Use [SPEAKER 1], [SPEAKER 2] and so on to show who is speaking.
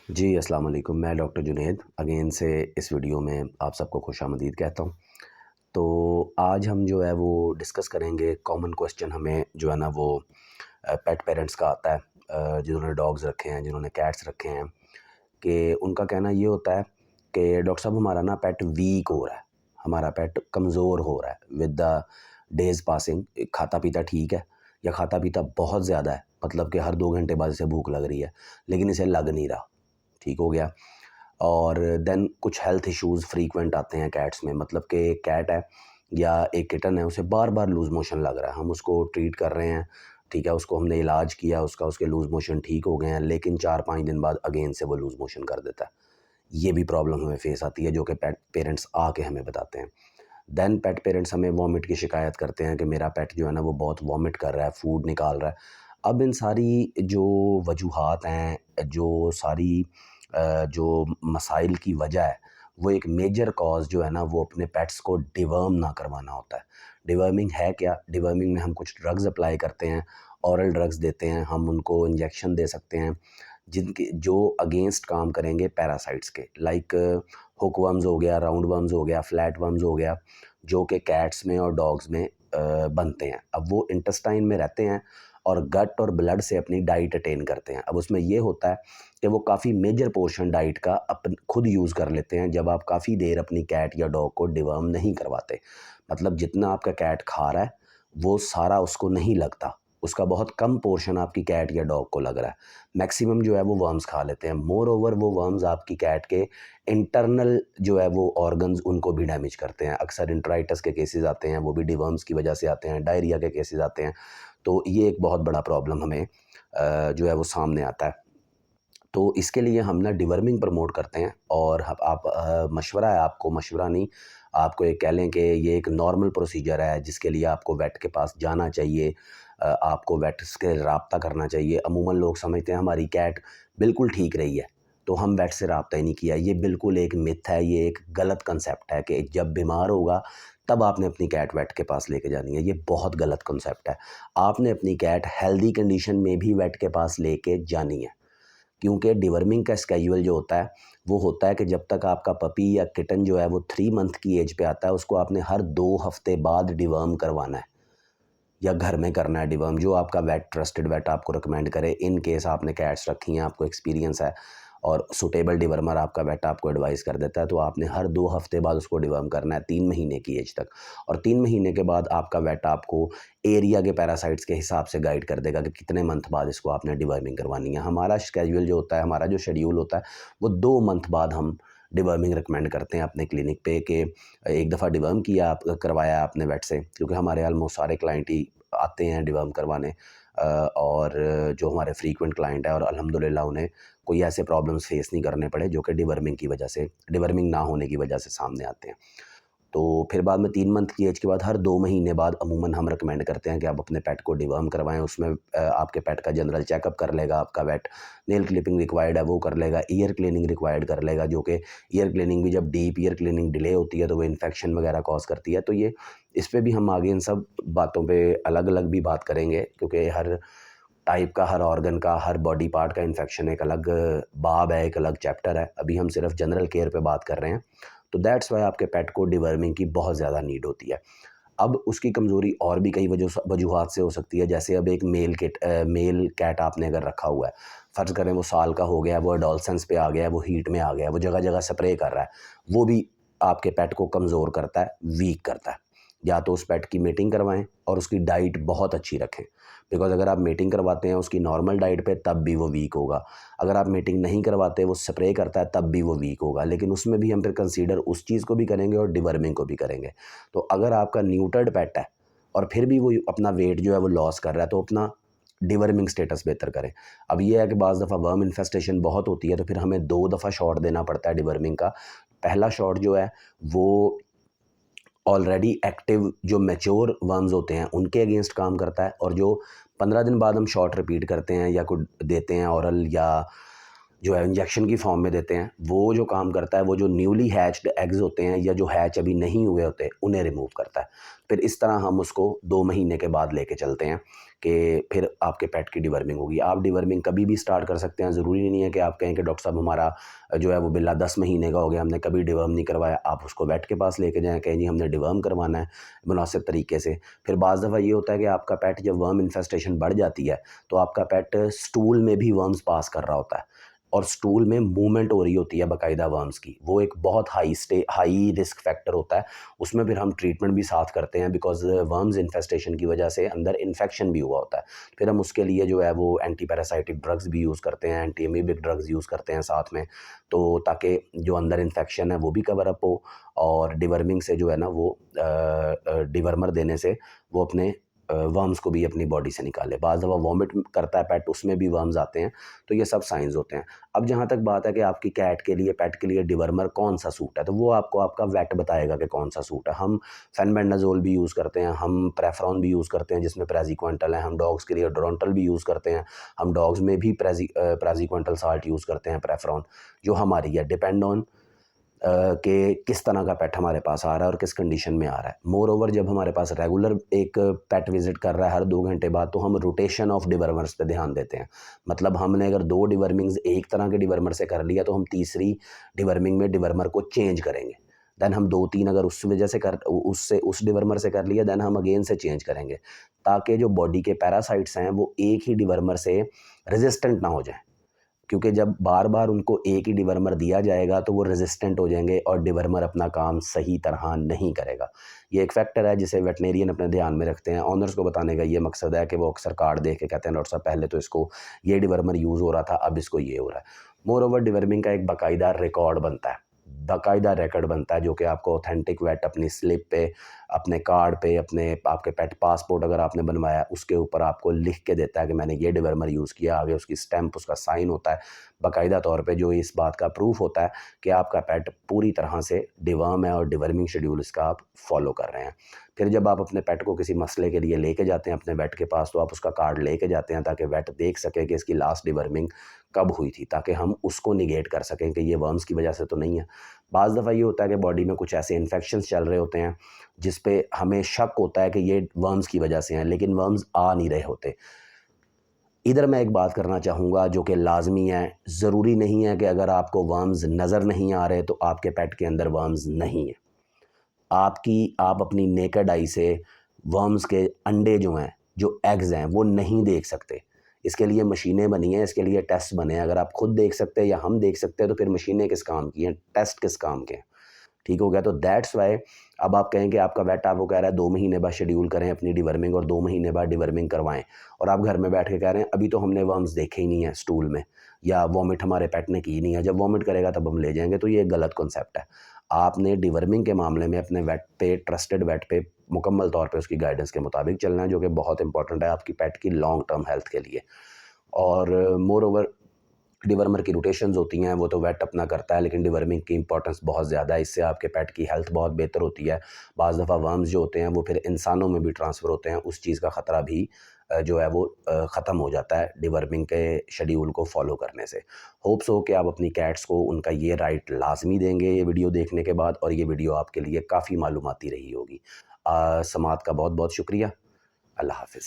[SPEAKER 1] जी, अस्सलाम वालेकुम। मैं डॉक्टर जुनैद अगेन से इस वीडियो में आप सबको खुशामदीद कहता हूँ। तो आज हम जो है वो डिस्कस करेंगे कॉमन क्वेश्चन हमें जो है ना वो पेट पेरेंट्स का आता है, जिन्होंने डॉग्स रखे हैं, जिन्होंने कैट्स रखे हैं, कि उनका कहना ये होता है कि डॉक्टर साहब हमारा ना पेट वीक हो रहा है, हमारा पेट कमज़ोर हो रहा है विद द डेज़ पासिंग। खाता पीता ठीक है या खाता पीता बहुत ज़्यादा है, मतलब कि हर 2 घंटे बाद इसे भूख लग रही है, लेकिन इसे लग नहीं रहा। ठीक हो गया। और देन कुछ हेल्थ इश्यूज़ फ्रीक्वेंट आते हैं कैट्स में, मतलब कि एक कैट है या एक किटन है, उसे बार बार लूज़ मोशन लग रहा है, हम उसको ट्रीट कर रहे हैं, ठीक है, उसको हमने इलाज किया, उसके लूज़ मोशन ठीक हो गए हैं, लेकिन 4-5 दिन बाद अगेन से वो लूज़ मोशन कर देता है। ये भी प्रॉब्लम हमें फेस आती है, जो कि पेट पेरेंट्स आके हमें बताते हैं। देन पेट पेरेंट्स हमें वॉमिट की शिकायत करते हैं कि मेरा पेट जो है ना वो बहुत वॉमिट कर रहा है, फूड निकाल रहा है। अब इन सारी जो वजूहात हैं, जो सारी जो मसाइल की वजह है, वो एक मेजर कॉज़ जो है ना वो अपने पेट्स को डिवर्म ना करवाना होता है। डिवर्मिंग है क्या? डिवर्मिंग में हम कुछ ड्रग्स अप्लाई करते हैं, ओरल ड्रग्स देते हैं, हम उनको इंजेक्शन दे सकते हैं, जिनके जो अगेंस्ट काम करेंगे पैरासाइट्स के, लाइक हुक वर्म्स हो गया, राउंड वर्म्स हो गया, फ्लैट वर्म्स हो गया, जो कि कैट्स में और डॉग्स में बनते हैं। अब वो इंटेस्टाइन में रहते हैं और गट और ब्लड से अपनी डाइट अटेन करते हैं। अब उसमें ये होता है कि वो काफ़ी मेजर पोर्शन डाइट का अपन खुद यूज़ कर लेते हैं जब आप काफ़ी देर अपनी कैट या डॉग को डिवर्म नहीं करवाते। मतलब जितना आपका कैट खा रहा है वो सारा उसको नहीं लगता, उसका बहुत कम पोर्शन आपकी कैट या डॉग को लग रहा है। मैक्सिमम जो है वो वर्म्स खा लेते हैं। मोर ओवर वो वर्म्स आपकी कैट के इंटरनल जो है वो ऑर्गन्स उनको भी डैमेज करते हैं। अक्सर इंटराइटिस के केसेस आते हैं, वो भी डिवर्म्स की वजह से आते हैं, डायरिया के केसेस आते हैं। तो ये एक बहुत बड़ा प्रॉब्लम हमें जो है वो सामने आता है। तो इसके लिए हम ना डिवर्मिंग प्रमोट करते हैं, और आप मशवरा है आपको, मशवरा नहीं, आपको ये कह लें कि ये एक नॉर्मल प्रोसीजर है जिसके लिए आपको वेट के पास जाना चाहिए, आपको वेट से रब्ता करना चाहिए। अमूमन लोग समझते हैं हमारी कैट बिल्कुल ठीक रही है तो हम वेट से रब्ता ही नहीं किया। ये बिल्कुल एक मिथ है, ये एक गलत कंसेप्ट है कि जब बीमार होगा तब आपने अपनी कैट वेट के पास लेके जानी है। ये बहुत गलत कंसेप्ट है। आपने अपनी कैट हेल्दी कंडीशन में भी वेट के पास लेके जानी है, क्योंकि डिवर्मिंग का स्केड्यूल जो होता है वो होता है कि जब तक आपका पपी या किटन जो है वो 3 मंथ की एज पे आता है, उसको आपने हर 2 हफ्ते बाद डिवर्म करवाना है या घर में करना है डिवर्म, जो आपका वेट, ट्रस्टेड वेट आपको रिकमेंड करे। इन केस आपने कैट्स रखी हैं, आपको एक्सपीरियंस है और सुटेबल डिवर्मर आपका वेट आपको एडवाइस कर देता है, तो आपने हर 2 हफ्ते बाद उसको डिवर्म करना है, 3 महीने की एज तक। और 3 महीने के बाद आपका वेट आपको एरिया के पैरासाइट्स के हिसाब से गाइड कर देगा कि कितने मंथ बाद इसको आपने डिवर्मिंग करवानी है। हमारा शेड्यूल जो होता है, हमारा जो शेड्यूल होता है, वो 2 मंथ बाद हम डिवर्मिंग रिकमेंड करते हैं अपने क्लिनिक पे, कि एक दफ़ा डिवर्म किया आप, करवाया आपने वेट से, क्योंकि हमारे ऑलमोस्ट सारे क्लाइंट ही आते हैं डिवर्म करवाने, और जो हमारे फ्रीक्वेंट क्लाइंट है, और अल्हम्दुलिल्लाह उन्हें कोई ऐसे प्रॉब्लम्स फेस नहीं करने पड़े जो कि डिवर्मिंग की वजह से, डिवर्मिंग ना होने की वजह से सामने आते हैं। तो फिर बाद में 3 मंथ की एज के बाद हर 2 महीने बाद अमूमन हम रिकमेंड करते हैं कि आप अपने पेट को डिवर्म करवाएँ। उसमें आपके पेट का जनरल चेकअप कर लेगा आपका वेट, नेल क्लिपिंग रिक्वायर्ड है वो कर लेगा, ईयर क्लीनिंग रिक्वायर्ड कर लेगा, जो कि ईयर क्लीनिंग भी जब डीप ईयर क्लीनिंग डिले होती है तो वो इन्फेक्शन वगैरह कॉज़ करती है। तो ये इस पे भी हम आगे इन सब बातों पे अलग-अलग भी बात करेंगे, क्योंकि हर टाइप का, हर ऑर्गन का, हर बॉडी पार्ट का इन्फेक्शन एक अलग बाब है, एक अलग चैप्टर है। अभी हम सिर्फ जनरल केयर पे बात कर रहे हैं। तो दैट्स व्हाई आपके पेट को डिवर्मिंग की बहुत ज़्यादा नीड होती है। अब उसकी कमज़ोरी और भी कई वजूहात से हो सकती है। जैसे अब एक मेल कैट आपने अगर रखा हुआ है, फ़र्ज़ करें वो साल का हो गया, वो एडोलसेंस पे आ गया है, वो हीट में आ गया है, वो जगह-जगह स्प्रे कर रहा है, वो भी आपके पेट को कमज़ोर करता है, वीक करता है। या तो उस पेट की मेटिंग करवाएँ और उसकी डाइट बहुत अच्छी रखें, बिकॉज़ अगर आप मेटिंग करवाते हैं उसकी नॉर्मल डाइट पे, तब भी वो वीक होगा। अगर आप मेटिंग नहीं करवाते, वो स्प्रे करता है, तब भी वो वीक होगा। लेकिन उसमें भी हम फिर कंसीडर उस चीज़ को भी करेंगे और डिवर्मिंग को भी करेंगे। तो अगर आपका न्यूटर्ड पेट है और फिर भी वो अपना वेट जो है वो लॉस कर रहा है, तो अपना डिवर्मिंग स्टेटस बेहतर करें। अब ये है कि बाज़ दफ़ा वर्म इन्फेस्टेशन बहुत होती है, तो फिर हमें 2 दफ़ा शॉट देना पड़ता है डिवर्मिंग का। पहला शॉट जो है वो ऑलरेडी एक्टिव जो मैच्योर वर्म्स होते हैं उनके अगेंस्ट काम करता है, और जो 15 दिन बाद हम शॉट रिपीट करते हैं या कुछ देते हैं ओरल या जो है इंजेक्शन की फॉर्म में देते हैं, वो जो काम करता है वो जो न्यूली हैच्ड एग्स होते हैं या जो हैच अभी नहीं हुए होते उन्हें रिमूव करता है। फिर इस तरह हम उसको 2 महीने के बाद लेके चलते हैं कि फिर आपके पेट की डिवर्मिंग होगी। आप डिवर्मिंग कभी भी स्टार्ट कर सकते हैं, ज़रूरी नहीं है कि आप कहें कि डॉक्टर साहब हमारा जो है वो बिल्ला 10 महीने का हो गया, हमने कभी डिवर्म नहीं करवाया। आप उसको वेट के पास लेके जाएँ, कहें जी हमने डिवर्म करवाना है मुनासिब तरीके से। फिर बाज़ दफ़ा ये होता है कि आपका पेट जब वर्म इन्फेस्टेशन बढ़ जाती है तो आपका पेट स्टूल में भी वर्म्स पास कर रहा होता है और स्टूल में मूवमेंट हो रही होती है बाकायदा वर्म्स की। वो एक बहुत हाई रिस्क फैक्टर होता है। उसमें फिर हम ट्रीटमेंट भी साथ करते हैं बिकॉज़ वर्म्स इन्फेस्टेशन की वजह से अंदर इन्फेक्शन भी हुआ होता है। फिर हम उसके लिए जो है वो एंटी पैरासाइटिक ड्रग्स भी यूज़ करते हैं, एंटी अमीबिक ड्रग्स यूज़ करते हैं साथ में। तो ताकि जो अंदर इन्फेक्शन है वो भी कवर अप हो और डिवर्मिंग से जो है ना वो डिवर्मर देने से वो अपने वर्म्स को भी अपनी बॉडी से निकाले। बाज़ दफ़ा वॉमिट करता है पेट, उसमें भी वर्म्स आते हैं। तो ये सब साइंस होते हैं। अब जहाँ तक बात है कि आपकी कैट के लिए, पेट के लिए डिवर्मर कौन-सा सूट है, तो वो आपको आपका वेट बताएगा कि कौन-सा सूट है। हम फेनबेंडाज़ोल भी यूज़ करते हैं, हम प्रेफ़रॉन भी यूज़ करते हैं जिसमें praziquantel है, हम डॉग्स के लिए डोरोंटल भी यूज़ करते हैं। हम डॉग्स में भी praziquantel साल्ट यूज़ करते हैं, प्रेफ़रॉन, जो हमारी है डिपेंड ऑन कि किस तरह का पेट हमारे पास आ रहा है और किस कंडीशन में आ रहा है। मोर ओवर जब हमारे पास रेगुलर एक पेट विज़िट कर रहा है हर 2 घंटे बाद, तो हम रोटेशन ऑफ डिवर्मर्स पे ध्यान देते हैं। मतलब हमने अगर 2 डिवर्मिंग्स एक तरह के डिवर्मर से कर लिया तो हम तीसरी डिवर्मिंग में डिवर्मर को चेंज करेंगे। देन हम 2-3 अगर उस वजह से कर उ उससे उस डिवर्मर से कर लिया, देन हम अगेन से चेंज करेंगे। ताकि जो बॉडी के पैरासाइट्स हैं वो एक ही डिवर्मर से रेज़िस्टेंट ना हो जाएँ। क्योंकि जब बार-बार उनको एक ही डिवर्मर दिया जाएगा तो वो रेज़िस्टेंट हो जाएँगे और डिवर्मर अपना काम सही तरह नहीं करेगा। ये एक फैक्टर है जिसे वेटनेरियन अपने ध्यान में रखते हैं। ओनर्स को बताने का ये मकसद है कि वो अक्सर कार्ड देख के कहते हैं डॉक्टर साहब पहले तो इसको ये डिवर्मर यूज़ हो रहा था, अब इसको ये हो रहा है। मोर ओवर डिवर्मिंग का एक बाकायदा रिकॉर्ड बनता है। बाकायदा रिकॉर्ड बनता है जो कि आपको ऑथेंटिक वेट अपनी स्लिप पे, अपने कार्ड पे, अपने आपके पेट पासपोर्ट अगर आपने बनवाया है, उसके ऊपर आपको लिख के देता है कि मैंने ये डिवर्मर यूज़ किया। आगे उसकी स्टैम्प, उसका साइन होता है बाकायदा तौर पे, जो इस बात का प्रूफ होता है कि आपका पेट पूरी तरह से डिवर्म है और डिवर्मिंग शेड्यूल इसका आप फॉलो कर रहे हैं। फिर जब आप अपने पेट को किसी मसले के लिए लेके जाते हैं अपने वेट के पास, तो आप उसका कार्ड लेके जाते हैं ताकि वेट देख सके कि इसकी लास्ट डिवर्मिंग कब हुई थी, ताकि हम उसको निगेट कर सकें कि ये वर्म्स की वजह से तो नहीं है। बाज़ दफ़ा ये होता है कि बॉडी में कुछ ऐसे इन्फेक्शंस चल रहे होते हैं जिस पे हमें शक होता है कि ये वर्म्स की वजह से हैं, लेकिन वर्म्स आ नहीं रहे होते। इधर मैं एक बात करना चाहूँगा जो कि लाज़मी है, ज़रूरी नहीं है कि अगर आपको वर्म्स नज़र नहीं आ रहे तो आपके पेट के अंदर वर्म्स नहीं हैं। आप अपनी नेकेड आई से वर्म्स के अंडे जो हैं, जो एग्स हैं, वो नहीं देख सकते। इसके लिए मशीनें बनी हैं, इसके लिए टेस्ट बने हैं। अगर आप खुद देख सकते हैं या हम देख सकते हैं तो फिर मशीनें किस काम की हैं, टेस्ट किस काम के हैं। ठीक हो गया? तो दैट्स व्हाई अब आप कहें कि आपका वेट आपको कह रहा है 2 महीने बाद शेड्यूल करें अपनी डिवर्मिंग और 2 महीने बाद डिवर्मिंग करवाएँ, और आप घर में बैठ के कह रहे हैं अभी तो हमने वर्म्स देखे ही नहीं है स्टूल में, या वॉमिट हमारे पेट ने की नहीं है, जब वॉमिट करेगा तब हम ले जाएँगे, तो ये एक गलत कॉन्सेप्ट है। आपने डिवर्मिंग के मामले में अपने वेट पे, ट्रस्टेड वेट पे मुकम्मल तौर पे उसकी गाइडेंस के मुताबिक चलना है, जो कि बहुत इंपॉर्टेंट है आपकी पेट की लॉन्ग टर्म हेल्थ के लिए। और मोर ओवर डिवर्मर की रोटेशंस होती हैं, वो तो वेट अपना करता है, लेकिन डिवर्मिंग की इंपॉर्टेंस बहुत ज़्यादा है। इससे आपके पेट की हेल्थ बहुत बेहतर होती है। बाज़ दफ़ा वर्म्स जो होते हैं वो फिर इंसानों में भी ट्रांसफ़र होते हैं, उस चीज़ का ख़तरा भी जो है वो ख़त्म हो जाता है डिवर्मिंग के शेड्यूल को फ़ॉलो करने से। होप्स हो कि आप अपनी कैट्स को उनका ये राइट लाज़मी देंगे ये वीडियो देखने के बाद, और ये वीडियो आपके लिए काफ़ी मालूमाती रही होगी। समाअत का बहुत-बहुत शुक्रिया। अल्लाह हाफ़िज़।